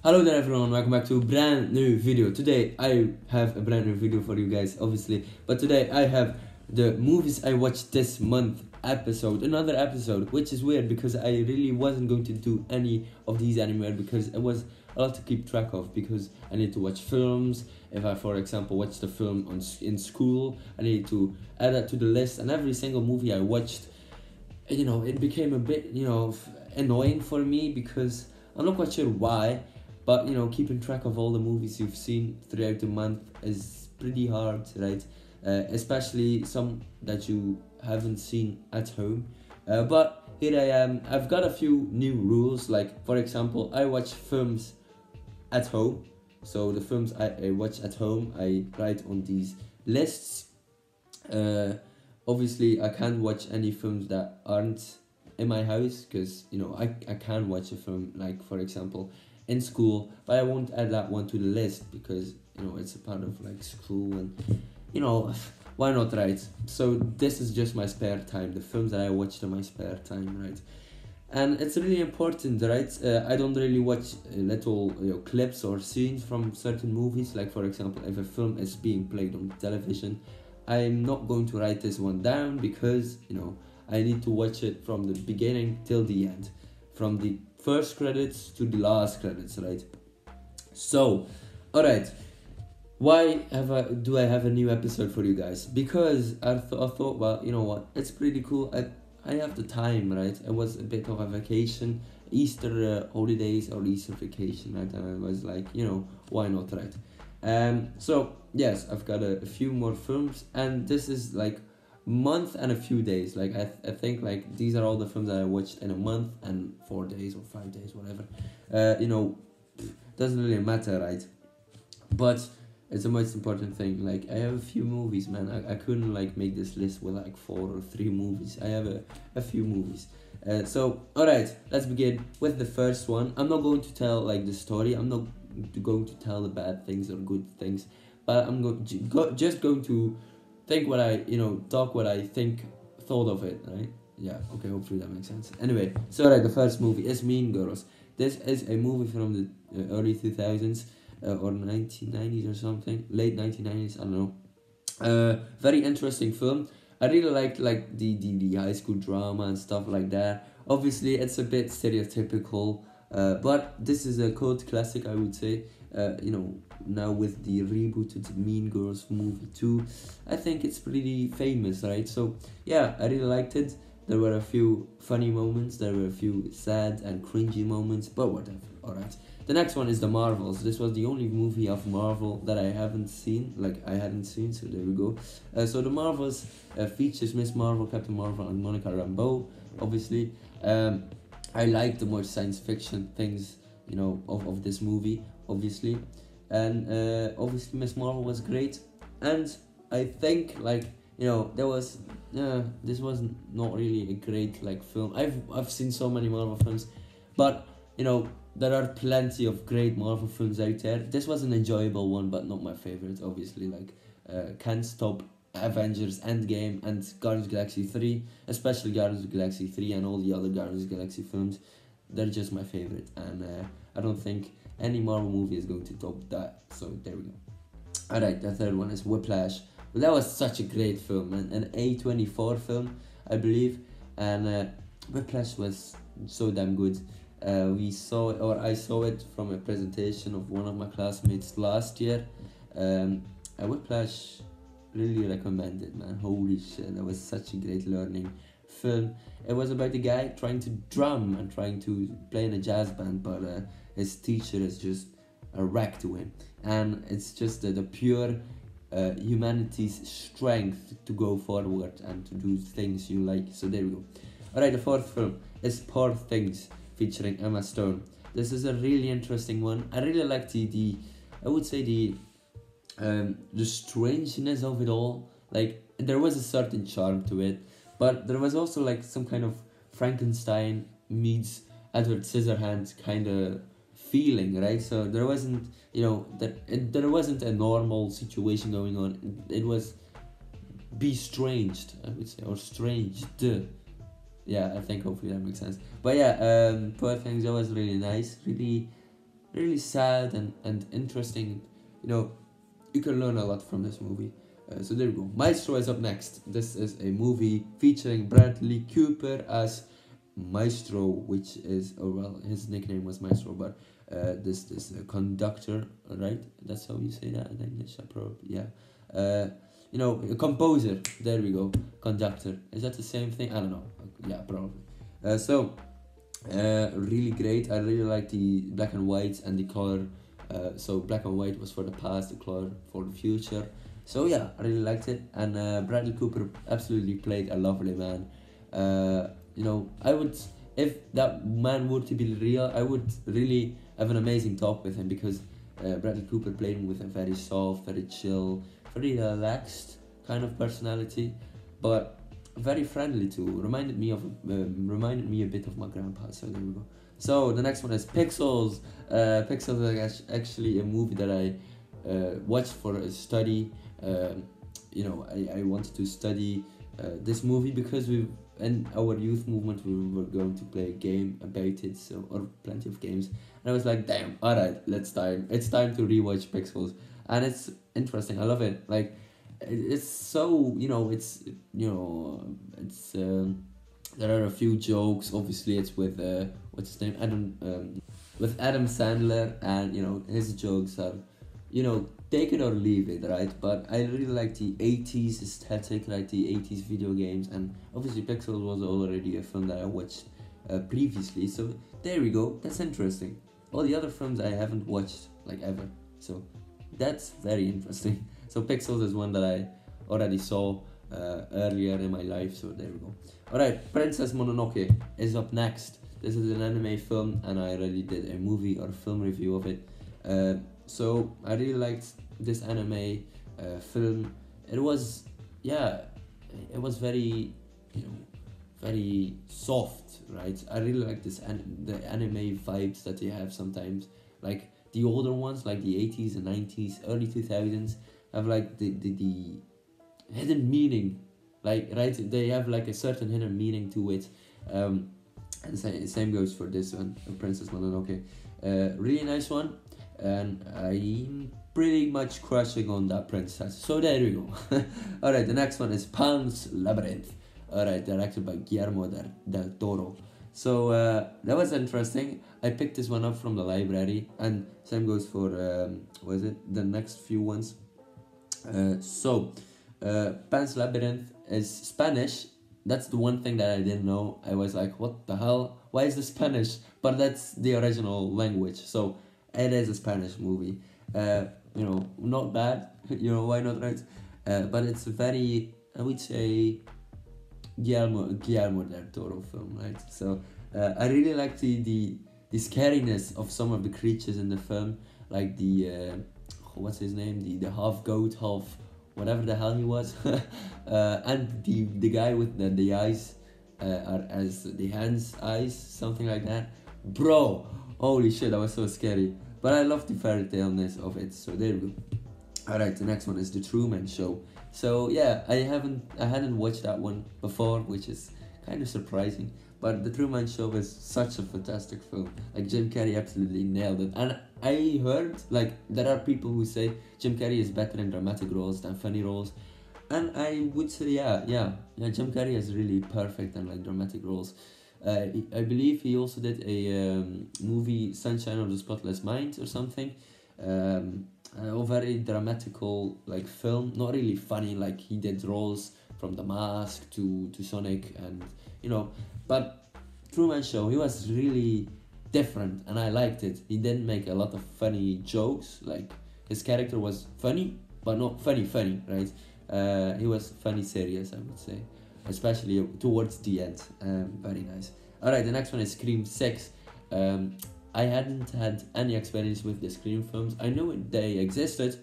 Hello there everyone, welcome back to a brand new video. Today I have a brand new video for you guys, obviously. But today I have the movies I watched this month episode, another episode, which is weird because I really wasn't going to do any of these anymore because it was a lot to keep track of, because I need to watch films. If I, for example, watched a film in school, I need to add that to the list, and every single movie I watched, it became a bit, annoying for me because I'm not quite sure why. But keeping track of all the movies you've seen throughout the month is pretty hard, right? Especially some that you haven't seen at home. But here I am. I've got a few new rules. Like, for example, I watch films at home. So the films I watch at home, I write on these lists. Obviously, I can't watch any films that aren't in my house because I can watch a film, like, for example, in school, but I won't add that one to the list because it's a part of like school, and why not, right? So this is just my spare time, the films that I watched in my spare time, right? And it's really important, right? I don't really watch little clips or scenes from certain movies. Like, for example, if a film is being played on television, I'm not going to write this one down because I need to watch it from the beginning till the end, from the first credits to the last credits, right? So, alright, why do I have a new episode for you guys? Because I thought, well, you know what, it's pretty cool. I have the time, right? It was a bit of a vacation, Easter holidays or Easter vacation, right? And I was like, why not, right? So yes, I've got a few more films, and this is like month and a few days. Like I think like these are all the films that I watched in a month and 4 days or 5 days, whatever. Doesn't really matter, right? But it's the most important thing. Like, I have a few movies, man. I couldn't like make this list with like 4 or 3 movies. I have a few movies. So alright, let's begin with the first one. I'm not going to tell like the story. I'm not going to tell the bad things or good things, but I'm just going to think what I thought of it, right? Yeah, okay, hopefully that makes sense. Anyway, so right, the first movie is Mean Girls. This is a movie from the early 2000s or 1990s or something, late 1990s, I don't know. Very interesting film. I really liked like the high school drama and stuff like that. Obviously, it's a bit stereotypical, but this is a cult classic, I would say. Now with the rebooted Mean Girls movie 2, I think it's pretty famous, right? So yeah, I really liked it. There were a few funny moments, there were a few sad and cringy moments, but whatever. Alright, the next one is The Marvels. This was the only movie of Marvel that I hadn't seen, so there we go. So The Marvels features Miss Marvel, Captain Marvel, and Monica Rambeau, obviously. I like the more science fiction things, of this movie, obviously. And obviously Miss Marvel was great. And I think this was not really a great like film. I've seen so many Marvel films, but there are plenty of great Marvel films out there. This was an enjoyable one, but not my favorite, obviously. Like, can't stop Avengers Endgame and Guardians of the Galaxy 3, especially Guardians of the Galaxy 3 and all the other Guardians of the Galaxy films. They're just my favorite, and I don't think any Marvel movie is going to top that. So there we go. Alright, the third one is Whiplash. Well, that was such a great film, man. An A24 film, I believe, and Whiplash was so damn good. I saw it from a presentation of one of my classmates last year. Whiplash, really recommend it, man. Holy shit, that was such a great learning film. It was about a guy trying to drum and trying to play in a jazz band, but his teacher is just a wreck to him, and it's just the pure humanity's strength to go forward and to do things you like. So there we go. Alright, the fourth film is Poor Things, featuring Emma Stone. This is a really interesting one. I really like the strangeness of it all. Like, there was a certain charm to it, but there was also like some kind of Frankenstein meets Edward Scissorhands kind of feeling, right? So there wasn't, there wasn't a normal situation going on. It was bestranged, I would say, or stranged. Yeah, I think hopefully that makes sense. But yeah, Poor Things, that was really nice, really really sad and interesting. You know, you can learn a lot from this movie. So there we go. Maestro is up next. This is a movie featuring Bradley Cooper as Maestro, which is, oh well, his nickname was Maestro, but this conductor, right? That's how you say that in English, yeah. You know, a composer. There we go. Conductor. Is that the same thing? I don't know. Yeah, probably. Really great. I really like the black and white and the color. So black and white was for the past, the color for the future. So yeah, I really liked it. And Bradley Cooper absolutely played a lovely man. You know, I would, if that man were to be real, I would really have an amazing talk with him, because Bradley Cooper played him with a very soft, very chill, very relaxed kind of personality, but very friendly too. Reminded me a bit of my grandpa. So there we go. So the next one is Pixels. Pixels is actually a movie that I watched for a study. You know, I wanted to study this movie because in our youth movement we were going to play a game about it, so, or plenty of games, and I was like, damn, alright, it's time to rewatch Pixels. And it's interesting, I love it. Like, it's so, you know, it's there are a few jokes. Obviously it's with what's his name, with Adam Sandler, and you know, his jokes are, you know, take it or leave it, right? But I really like the 80s aesthetic, like the 80s video games, and obviously Pixels was already a film that I watched previously, so there we go. That's interesting. All the other films I haven't watched, like, ever, so that's very interesting. So Pixels is one that I already saw earlier in my life, so there we go. Alright, Princess Mononoke is up next. This is an anime film, and I already did a movie or film review of it. So I really liked this anime film. It was, yeah, it was very, you know, very soft, right? I really like the anime vibes that they have sometimes. Like the older ones, like the 80s and 90s, early 2000s, have like the hidden meaning. Like, right, they have like a certain hidden meaning to it. And same goes for this one, Princess Mononoke. Really nice one. And I'm pretty much crushing on that princess. So there we go. Alright, the next one is Pan's Labyrinth. Alright, directed by Guillermo del Toro. So that was interesting. I picked this one up from the library, and same goes for the next few ones. Pan's Labyrinth is Spanish. That's the one thing that I didn't know. I was like, what the hell? Why is this Spanish? But that's the original language. So it is a Spanish movie. You know, not bad. You know, why not, right? But it's a very, I would say, Guillermo del Toro film, right? So I really like the scariness of some of the creatures in the film, like the what's his name? The half goat, half whatever the hell he was, and the guy with the eyes are as the hands eyes, something like that. Bro, holy shit, that was so scary. But I love the fairy tale-ness of it, so there we go. Alright, the next one is The Truman Show. So yeah, I hadn't watched that one before, which is kind of surprising. But The Truman Show is such a fantastic film. Like, Jim Carrey absolutely nailed it. And I heard, like, there are people who say Jim Carrey is better in dramatic roles than funny roles. And I would say, yeah, Jim Carrey is really perfect in, like, dramatic roles. I believe he also did a movie, Sunshine of the Spotless Mind or something. A very dramatical, like, film. Not really funny, like he did roles from The Mask to Sonic, and you know. But Truman Show, he was really different, and I liked it. He didn't make a lot of funny jokes. Like, his character was funny, but not funny, right? He was funny serious, I would say, especially towards the end. Very nice. Alright, the next one is Scream 6. I hadn't had any experience with the Scream films. I knew they existed,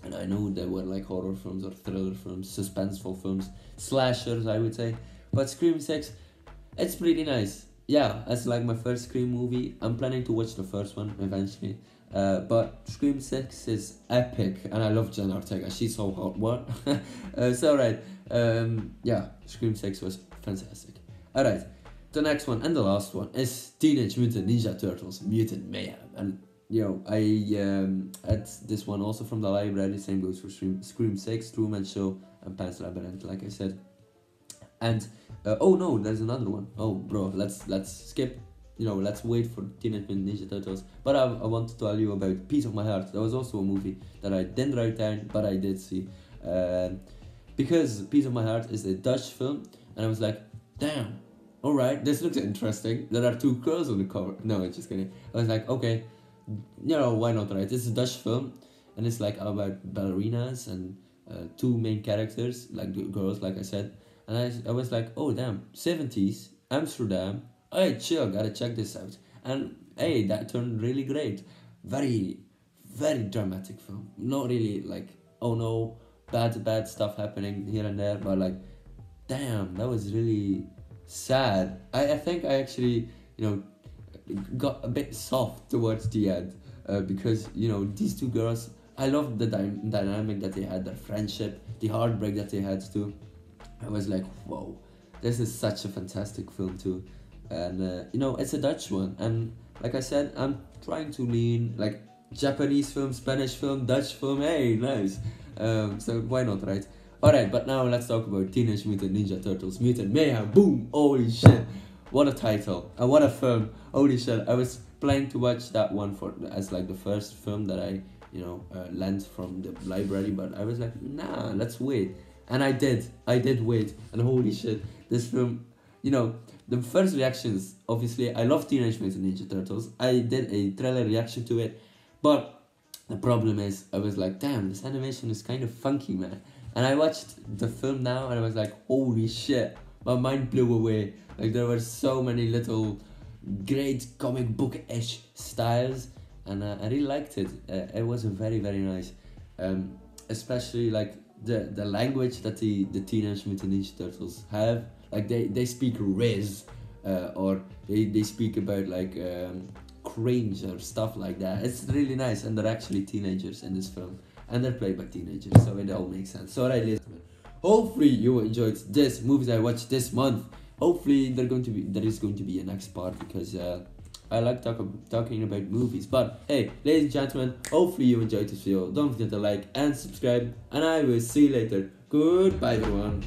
and I know they were like horror films or thriller films, suspenseful films, slashers, I would say. But Scream 6, it's pretty nice. Yeah, it's like my first Scream movie. I'm planning to watch the first one eventually. But Scream 6 is epic, and I love Jenna Ortega. She's so hot. What? So right. Yeah, Scream 6 was fantastic. Alright, the next one and the last one is Teenage Mutant Ninja Turtles Mutant Mayhem. And I had this one also from the library. Same goes for Scream 6, Truman Show, and Pan's Labyrinth, like I said. And oh no, there's another one. Oh bro, let's skip. Let's wait for Teenage Mutant Ninja Turtles. But I want to tell you about Piece of My Heart. That was also a movie that I didn't write down, but I did see. Because Piece of My Heart is a Dutch film, and I was like, damn, alright, this looks interesting. There are two girls on the cover. No, I'm just kidding. I was like, okay, why not, right? It's a Dutch film, and it's like about ballerinas and two main characters, like girls, like I said. And I was like, oh damn, 70s, Amsterdam. Hey, chill, gotta check this out. And hey, that turned really great. Very, very dramatic film. Not really like, oh no, bad stuff happening here and there, but like, damn, that was really sad. I think I actually, got a bit soft towards the end because, these two girls, I loved the dynamic that they had, their friendship, the heartbreak that they had too. I was like, whoa, this is such a fantastic film too. And, it's a Dutch one. And like I said, I'm trying to lean like Japanese film, Spanish film, Dutch film. Hey, nice. So why not, right? Alright, but now let's talk about Teenage Mutant Ninja Turtles Mutant Mayhem. Boom! Holy shit. What a title. And what a film. Holy shit. I was planning to watch that one as like the first film that I, lent from the library. But I was like, nah, let's wait. And I did wait, and holy shit, this film, the first reactions, obviously, I love Teenage Mutant Ninja Turtles, I did a trailer reaction to it, but the problem is, I was like, damn, this animation is kind of funky, man, and I watched the film now, and I was like, holy shit, my mind blew away, like, there were so many little great comic book-ish styles, and I really liked it. It was very, very nice, especially, like, the language that the Teenage Mutant Ninja Turtles have, like they speak Riz, or they speak about like cringe or stuff like that. It's really nice, and they're actually teenagers in this film, and they're played by teenagers, so it all makes sense. So alright, ladies and gentlemen, hopefully you enjoyed this movies I watched this month. Hopefully there is going to be a next part, because I like talking about movies. But hey, ladies and gentlemen, hopefully you enjoyed this video. Don't forget to like and subscribe, and I will see you later. Goodbye, everyone.